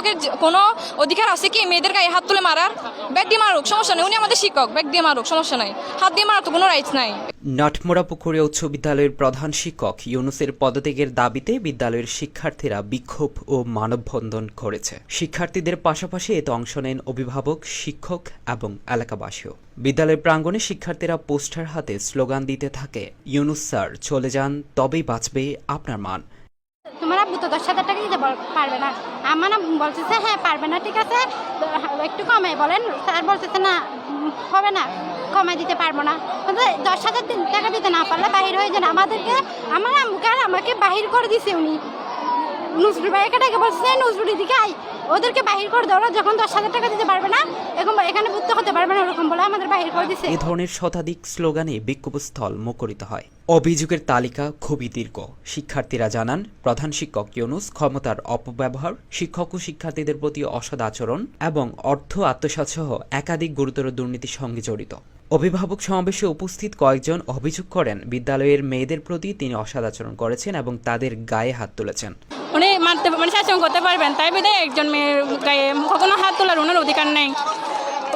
শিক্ষকের কোনো অধিকার আছে কি মেয়েদের গায়ে হাত তুলে মারার? ব্যাগ দিয়ে মারুক, সমস্যা নেই, উনি আমাদের শিক্ষক, ব্যাগ দিয়ে মারুক, সমস্যা নাই, হাত দিয়ে মারার তো কোনো রাইটস নাই। নাটমোড়া পুকুরিয়া উচ্চ বিদ্যালয়ের প্রধান শিক্ষক ইউনুসের পদত্যাগের দাবিতে বিদ্যালয়ের শিক্ষার্থীরা বিক্ষোভ ও মানববন্ধন করেছে। শিক্ষার্থীদের পাশাপাশি এতে অংশ নেন অভিভাবক, শিক্ষক এবং এলাকাবাসীও। বিদ্যালয়ের প্রাঙ্গণে শিক্ষার্থীরা পোস্টার হাতে স্লোগান দিতে থাকে, ইউনুস স্যার চলে যান, তবেই বাঁচবে আপনার মান। তোমার আব্বু তো 10,000 টাকা দিতে পারবে না। আমার না বলতেছে হ্যাঁ পারবে না, ঠিক আছে একটু কমাই বলেন। স্যার বলতেছে না হবে না, কমাই দিতে পারবো না। 10,000 টাকা দিতে না পারলে বাহির হয়ে যান। আমাদেরকে আমার আম্মুকে আর আমাকে বাহির করে দিছে উনি। নজরুল ভাইকে ডেকে বলছে নজরুল দিকে আই, ওদেরকে বাহির করে দেওয়া, যখন 10,000 টাকা দিতে পারবে না এখন এখানে ভর্তি হতে পারবে না ওরকম বলে আমাদের বাহির করে দিছে। এ ধরনের শতাধিক স্লোগানে বিক্ষোভস্থল মুখরিত হয়। অভিযোগের তালিকা খুবই দীর্ঘ। শিক্ষার্থীরা জানান, প্রধান শিক্ষক ইউনুস ক্ষমতার অপব্যবহার, শিক্ষক ও শিক্ষার্থীদের প্রতি অসৎ আচরণ এবং অর্থ আত্মসাৎ সহ একাধিক গুরুতর দুর্নীতির সঙ্গে জড়িত। অভিভাবক সমাবেশে উপস্থিত কয়েকজন অভিযোগ করেন, বিদ্যালয়ের মেয়েদের প্রতি তিনি অসৎ আচরণ করেছেন এবং তাদের গায়ে হাত তুলেছেন। উনি শাসন করতে পারবেন, তাই বিধায় একজন মেয়ের গায়ে কখনো হাত তোলার ওনার অধিকার নেই।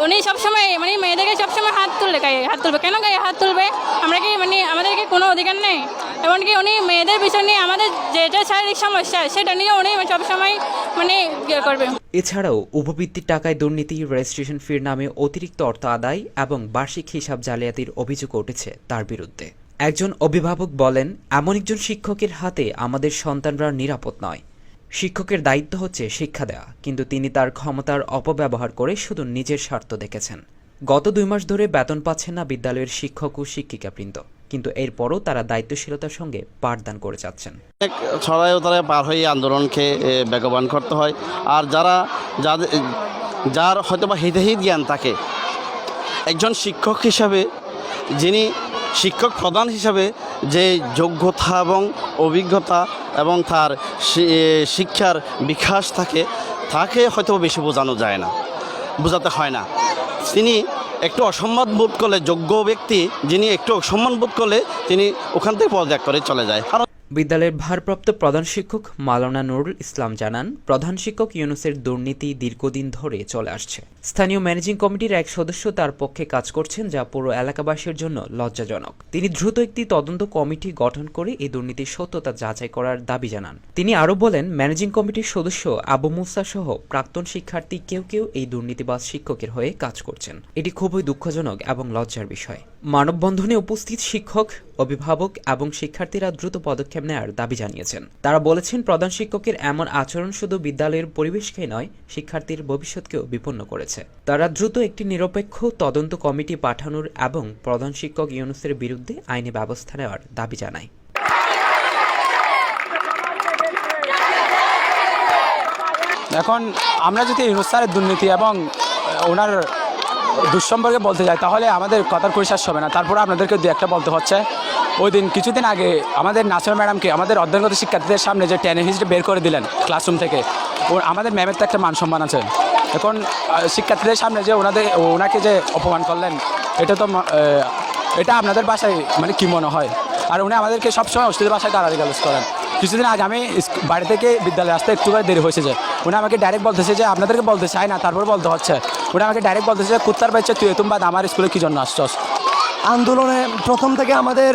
উনি সবসময় মেয়েদেরকে সবসময় হাত তুলবে, গায়ে হাত তুলবে, কেন গায়ে হাত তুলবে? আমরা কি আমাদেরকে কোনো অধিকার নেই? এমনকি উনি মেয়েদের বিষয় নিয়ে আমাদের যেটা শারীরিক সমস্যা সেটা নিয়ে উনি সবসময় ইয়ে করবে। এছাড়াও উপবৃত্তির টাকায় দুর্নীতি, রেজিস্ট্রেশন ফির নামে অতিরিক্ত অর্থ আদায় এবং বার্ষিক হিসাব জালিয়াতির অভিযোগ উঠেছে তার বিরুদ্ধে। একজন অভিভাবক বলেন, এমন একজন শিক্ষকের হাতে আমাদের সন্তানরা নিরাপদ নয়। শিক্ষকের দায়িত্ব হচ্ছে শিক্ষা দেওয়া, কিন্তু তিনি তার ক্ষমতার অপব্যবহার করে শুধু নিজের স্বার্থ দেখেছেন। গত 2 মাস ধরে বেতন পাচ্ছেন না বিদ্যালয়ের শিক্ষক ও শিক্ষিকাবৃন্দ, কিন্তু এরপরও তারা দায়িত্বশীলতার সঙ্গে পাঠদান করে যাচ্ছেন। সহায়তায় পার হয়ে আন্দোলনকে বেগবান করতে হয়। আর যার হয়তো বা হিতাহিত জ্ঞান থাকে, একজন শিক্ষক হিসাবে, যিনি শিক্ষক প্রধান হিসাবে যে যোগ্যতা এবং অভিজ্ঞতা এবং তার শিক্ষার বিকাশ থাকে, তাকে হয়তো বেশি বোঝানো যায় না, বোঝাতে হয় না। তিনি একটু অসম্মান বোধ করলে, যোগ্য ব্যক্তি যিনি একটু অসম্মান বোধ করলে তিনি ওখান থেকে পদত্যাগ করে চলে যায়। বিদ্যালয়ের ভারপ্রাপ্ত প্রধান শিক্ষক মাওলানা নুরুল ইসলাম জানান, প্রধান শিক্ষক ইউনুসের দুর্নীতি দীর্ঘদিন ধরে চলে আসছে। স্থানীয় ম্যানেজিং কমিটির এক সদস্য তার পক্ষে কাজ করছেন, যা পুরো এলাকাবাসীর জন্য লজ্জাজনক। তিনি দ্রুত একটি তদন্ত কমিটি গঠন করে এই দুর্নীতির সত্যতা যাচাই করার দাবি জানান। তিনি আরও বলেন, ম্যানেজিং কমিটির সদস্য আবু মুসা সহ প্রাক্তন শিক্ষার্থী কেউ কেউ এই দুর্নীতিবাজ শিক্ষকের হয়ে কাজ করছেন। এটি খুবই দুঃখজনক এবং লজ্জার বিষয়। মানববন্ধনে উপস্থিত শিক্ষক, অভিভাবক এবং শিক্ষার্থীরা দ্রুত পদক্ষেপ নেওয়ার দাবি জানিয়েছেন। তারা বলেছেন, প্রধান শিক্ষকের এমন আচরণ শুধু বিদ্যালয়ের পরিবেশকেই নয়, শিক্ষার্থীর ভবিষ্যৎকেও বিপন্ন করেছে। তারা দ্রুত একটি নিরপেক্ষ তদন্ত কমিটি পাঠানোর এবং প্রধান শিক্ষক ইউনুসের বিরুদ্ধে আইনি ব্যবস্থা নেওয়ার দাবি জানায়। এখন আমরা যদি ইউনুস স্যারের দুর্নীতি এবং ওনার দুঃসম্পর্কে বলতে যাই, তাহলে আমাদের কথার পরিশেষ হবে না। তারপরে আপনাদেরকে দু একটা বলতে হচ্ছে। ওই দিন কিছুদিন আগে আমাদের নাসিমা ম্যাডামকে আমাদের অধ্যয়নগত শিক্ষার্থীদের সামনে যে টেনের হিসেবে বের করে দিলেন ক্লাসরুম থেকে, আমাদের ম্যামের তো একটা মান সম্মান আছে। এখন শিক্ষার্থীদের সামনে যে ওনাকে যে অপমান করলেন, এটা আপনাদের বাসায় কি মনে হয়? আর উনি আমাদেরকে সবসময় অশ্লীল ভাষায় গালাগালি গালাজ করেন। কিছুদিন আগে আমি বাড়ি থেকে বিদ্যালয়ে আসতে একটু করে দেরি হয়েছে, যে উনি আমাকে ডাইরেক্ট বলতেছে যে আপনাদেরকে বলতে চাই না, তারপর বলতে হচ্ছে। উনি আমাকে ডাইরেক্ট বলতেছে যে কুত্তার বাচ্চা তুই বাদ আমার স্কুলে কি জন্য আসছস। আন্দোলনে প্রথম থেকে আমাদের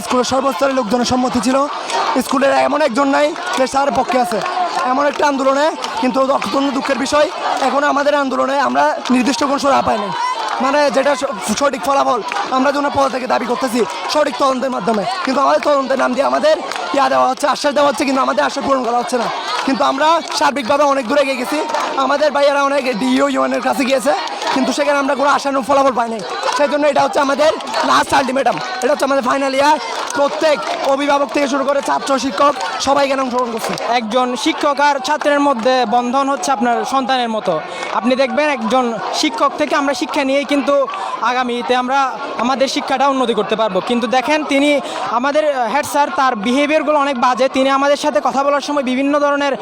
স্কুলের সর্বস্তরের লোকজনের সম্মতি ছিল। স্কুলের এমন একজন নাই যে স্যার পক্ষে আছে এমন একটা আন্দোলনে, কিন্তু অত্যন্ত দুঃখের বিষয় এখন আমাদের আন্দোলনে আমরা নির্দিষ্ট কোনো সুরা পাইনি। যেটা সঠিক ফলাফল আমরা যেন পদ থেকে দাবি করতেছি সঠিক তদন্তের মাধ্যমে, কিন্তু আমাদের তদন্তের নাম দিয়ে আমাদের দেওয়া হচ্ছে, আশ্বাস দেওয়া হচ্ছে, কিন্তু আমাদের আশ্বাস পূরণ করা হচ্ছে না। কিন্তু আমরা সার্বিকভাবে অনেক দূরে এগিয়ে গেছি। আমাদের ভাইয়েরা অনেক ডিইও ইউএনের কাছে গিয়েছে, কিন্তু সেখানে আমরা কোনো আশানুরূপ ফলাফল পাইনি। সেই জন্য এটা হচ্ছে আমাদের লাস্ট আলটিমেটাম, এটা হচ্ছে আমাদের ফাইনাল ইয়ার। প্রত্যেক অভিভাবক থেকে শুরু করে ছাত্র, শিক্ষক সবাই এখানে অংশগ্রহণ করছে। একজন শিক্ষক আর ছাত্রের মধ্যে বন্ধন হচ্ছে আপনার সন্তানের মতো। আপনি দেখবেন একজন শিক্ষক থেকে আমরা শিক্ষা নিয়েই কিন্তু আগামীতে আমরা আমাদের শিক্ষাটা উন্নতি করতে পারবো। কিন্তু দেখেন, তিনি আমাদের হেড স্যার, তার বিহেভিয়ারগুলো অনেক বাজে। তিনি আমাদের সাথে কথা বলার সময় বিভিন্ন ধরনের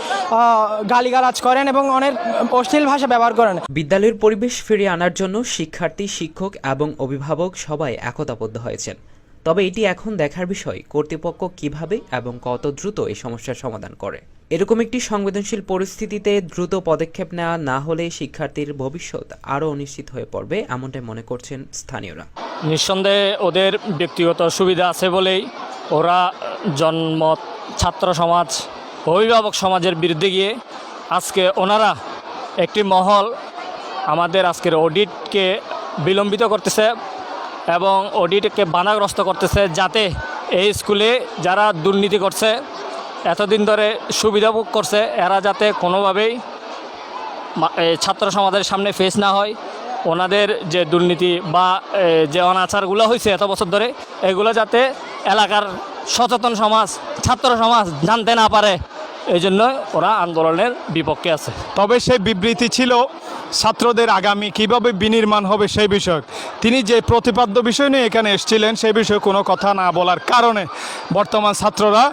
গালিগালাজ করেন এবং অনেক অশ্লীল ভাষা ব্যবহার করেন। বিদ্যালয়ের পরিবেশ ফিরিয়ে আনার জন্য শিক্ষার্থী, শিক্ষক এবং অভিভাবক সবাই একতাবদ্ধ হয়েছেন। তবে এটি এখন দেখার বিষয় কর্তৃপক্ষ কিভাবে এবং কত দ্রুত এই সমস্যার সমাধান করে। এরকম একটি সংবেদনশীল পরিস্থিতিতে দ্রুত পদক্ষেপ নেওয়া না হলে শিক্ষার্থীর ভবিষ্যৎ আরও অনিশ্চিত হয়ে পড়বে, এমনটাই মনে করছেন স্থানীয়রা। নিঃসন্দেহে ওদের ব্যক্তিগত সুবিধা আছে বলেই ওরা জন্ম ছাত্র সমাজ অভিভাবক সমাজের বিরুদ্ধে গিয়ে আজকে ওনারা একটি মহল আমাদের আজকের অডিটকে বিলম্বিত করতেছে এবং অডিটকে বাধাগ্রস্ত করতেছে, যাতে এই স্কুলে যারা দুর্নীতি করছে, এতদিন ধরে সুবিধা ভোগ করছে, এরা যাতে কোনোভাবেই ছাত্র সমাজের সামনে ফেস না হয়। ওনাদের যে দুর্নীতি বা যে অনাচারগুলো হয়েছে এত বছর ধরে, এগুলো যাতে এলাকার সচেতন সমাজ, ছাত্র সমাজ জানতে না পারে, এই জন্য ওরা আন্দোলনের বিপক্ষে আছে। তবে সেই বিবৃতি ছিল ছাত্রদের আগামী কিভাবে বিনির্মাণ হবে সেই বিষয়ক। তিনি যে প্রতিপাদ্য বিষয় নিয়ে এখানে এসেছিলেন সেই বিষয়ে কোনো কথা না বলার কারণে বর্তমান ছাত্ররা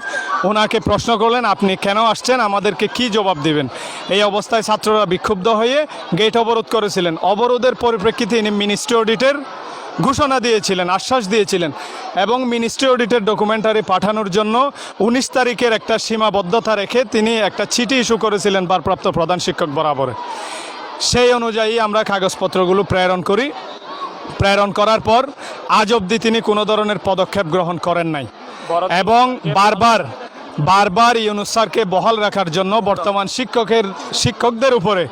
ওনাকে প্রশ্ন করলেন, আপনি কেন আসছেন, আমাদেরকে কি জবাব দিবেন। এই অবস্থায় ছাত্ররা বিক্ষুব্ধ হয়ে গেট অবরোধ করেছিলেন। অবরোধের পরিপ্রেক্ষিতে তিনি মিনিস্ট্রি অডিটের ঘোষণা দিয়েছিলেন, আশ্বাস দিয়েছিলেন এবং মিনিস্ট্রি অডিটের ডকুমেন্টারি পাঠানোর জন্য 19 তারিখের একটা সীমাবদ্ধতা রেখে তিনি একটা চিঠি ইস্যু করেছিলেন ভারপ্রাপ্ত প্রধান শিক্ষক বরাবরে। সেই অনুযায়ী আমরা কাগজপত্রগুলো প্রেরণ করি। প্রেরণ করার পর আজ অবধি তিনি কোনো ধরনের পদক্ষেপ গ্রহণ করেন নাই এবং বারবার ইউনূস স্যারকে বহাল রাখার জন্য বর্তমান শিক্ষকদের উপরে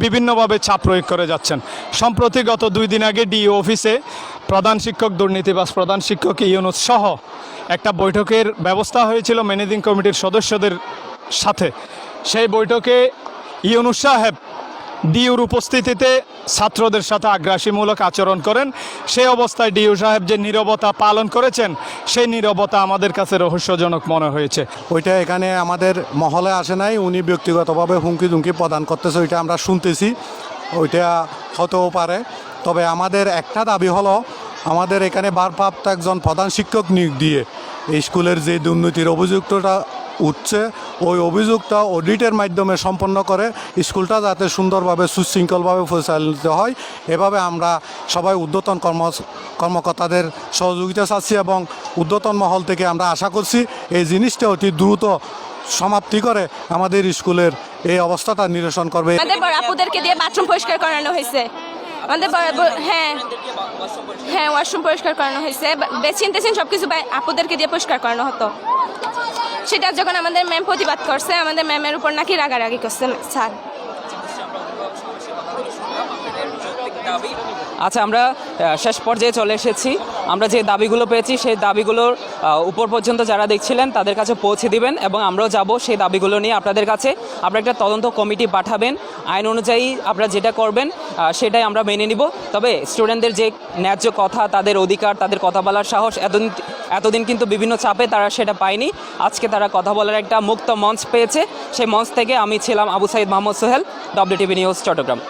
বিভিন্নভাবে চাপ প্রয়োগ করে যাচ্ছেন। সম্প্রতি গত 2 দিন আগে ডিইও অফিসে প্রধান শিক্ষক, দুর্নীতিবাজ প্রধান শিক্ষক ইউনূস সহ একটা বৈঠকের ব্যবস্থা হয়েছিল ম্যানেজিং কমিটির সদস্যদের সাথে। সেই বৈঠকে ইউনূস সাহেব ডিইউর উপস্থিতিতে ছাত্রদের সাথে আগ্রাসীমূলক আচরণ করেন। সেই অবস্থায় ডিইউ সাহেব যে নীরবতা পালন করেছেন, সেই নীরবতা আমাদের কাছে রহস্যজনক মনে হয়েছে। ওইটা এখানে আমাদের মহলে আসে নাই, উনি ব্যক্তিগতভাবে হুমকি ধুমকি প্রদান করতেছে, ওইটা আমরা শুনতেছি, ওইটা হতেও পারে। তবে আমাদের একটা দাবি হলো, আমাদের এখানে ভারপ্রাপ্ত একজন প্রধান শিক্ষক নিয়োগ দিয়ে এই স্কুলের যে দুর্নীতির অভিযুক্তটা উঠছে, ওই অভিযোগটা অডিটের মাধ্যমে সম্পন্ন করে স্কুলটা যাতে সুন্দরভাবে সুশৃঙ্খলভাবে পরিচালিত হয়, এভাবে আমরা সবাই ঊর্ধ্বতন কর্মকর্তাদের সহযোগিতা চাচ্ছি এবং ঊর্ধ্বতন মহল থেকে আমরা আশা করছি এই জিনিসটা অতি দ্রুত সমাপ্তি করে আমাদের স্কুলের এই অবস্থাটা নিরসন করবে। আমাদের বড় আপুদেরকে দিয়ে বাথরুম পরিষ্কার করানো হয়েছে, আমাদের হ্যাঁ ওয়াশরুম পরিষ্কার করানো হয়েছে, বেসিন টেসিন সব কিছু আপুদেরকে দিয়ে পরিষ্কার করানো হতো। সেটা যখন আমাদের ম্যাম প্রতিবাদ করছে, আমাদের ম্যামের উপর নাকি রাগারাগি করছেন স্যার। আচ্ছা, আমরা শেষ পর্যায়ে চলে এসেছি। আমরা যে দাবিগুলো পেয়েছি সেই দাবিগুলোর উপর পর্যন্ত যারা দেখছিলেন তাদের কাছে পৌঁছে দিবেন এবং আমরাও যাব সেই দাবিগুলো নিয়ে আপনাদের কাছে। আপনারা একটা তদন্ত কমিটি পাঠাবেন, আইন অনুযায়ী আপনারা যেটা করবেন সেটাই আমরা মেনে নিব। তবে স্টুডেন্টদের যে ন্যায্য কথা, তাদের অধিকার, তাদের কথা বলার সাহস এতদিন কিন্তু বিভিন্ন চাপে তারা সেটা পায়নি। আজকে তারা কথা বলার একটা মুক্ত মঞ্চ পেয়েছে। সেই মঞ্চ থেকে আমি ছিলাম আবু সাইদ মোহাম্মদ সোহেল, WTV নিউজ, চট্টগ্রাম।